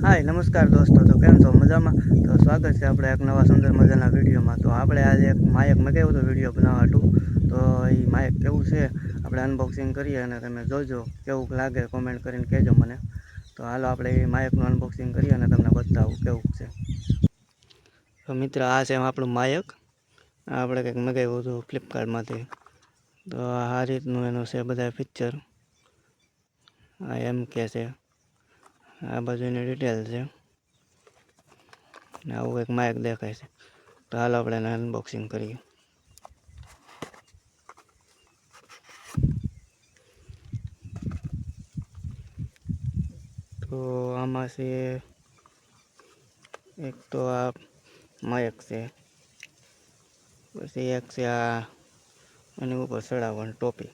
हाय नमस्कार दोस्तों। तो केम छो मजामा? तो स्वागत है अपने एक नवा सुंदर मजाना विडियो में। तो આપણે आज एक माइक मगाવ્યો तो विडियो बनावવા હતું। तो ये माइक केવું છે આપણે અનબોક્સિંગ કરીએ અને તમે જોજો કેવું લાગે કોમેન્ટ કરીને કહેજો મને। તો હાલો આપણે એ માઇકનું અનબોક્સિંગ કરીએ અને તમને બતાવું કેવું છે। તો મિત્ર આ છે આપણું માઇક। આપણે કંઈક મગાવ્યું હતું ફ્લિપકાર્ટમાંથી। તો આ રીતનું એનું છે બધા ફીચર। આ એમ કે છે આ બાજુની ડિટેલ છે ને આવું એક માઇક દેખાય છે। તો હાલો આપણે એને અનબોક્સિંગ કરીએ। તો આમાં છે એક તો આ માઇક છે, પછી એક છે આ એની ઉપર ચડાવવાની ટોપી,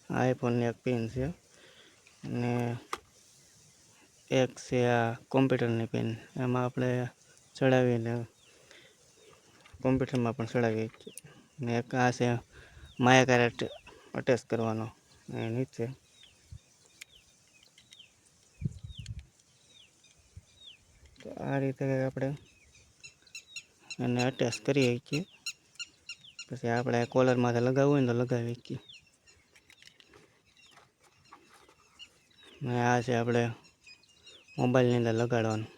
આઈફોનની એક પિન છે અને એક છે આ કોમ્પ્યુટરની પિન। એમાં આપણે ચડાવીને કોમ્પ્યુટરમાં પણ ચડાવીએ છીએ। ને એક આ છે માઇક હારે અટેચ કરવાનો એ નીચે। તો આ રીતે આપણે એને અટેચ કરીએ છીએ। પછી આપણે કોલરમાંથી લગાવવું હોય ને તો લગાવી શકીએ। ને આ છે આપણે મોબાઈલની અંદર લગાડવાનું,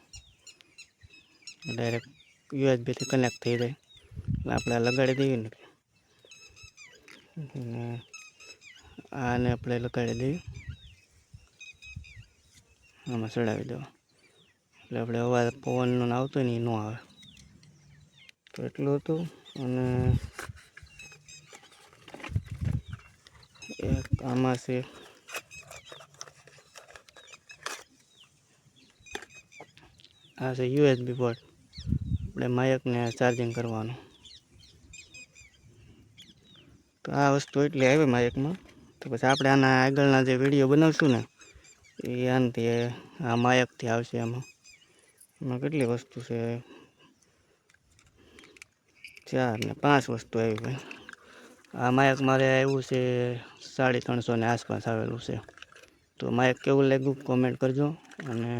ડાયરેક્ટ યુએસબીથી કનેક્ટ થઈ જાય એટલે આપણે લગાડી દઈએ ને આને આપણે લગાડી દઈએ, આમાં ચડાવી દેવા એટલે આપણે અવાજ પવનનો આવતો હોય ને એ ન આવે। તો એટલું હતું। અને એક આમાં છે આ છે યુએસબી પોર્ટ, આપણે માઇકને ચાર્જિંગ કરવાનું। તો આ વસ્તુ એટલી આવી માઇકમાં। તો પછી આપણે આના આગળના જે વિડીયો બનાવશું ને એ આનાથી આ માઇકથી આવશે। એમાં કેટલી વસ્તુ છે, 4 ને 5 વસ્તુ આવી ભાઈ। આ માઇક મારે આવ્યું છે 350 ની આસપાસ આવેલું છે। તો માઇક કેવું લાગ્યું કોમેન્ટ કરજો અને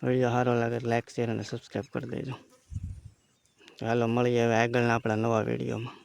વિડીયો સારો લાગે તો લાઈક શેર અને સબસ્ક્રાઈબ કરી દેજો। ચાલો મળીએ હવે આગળના આપણા નવા વિડીયોમાં।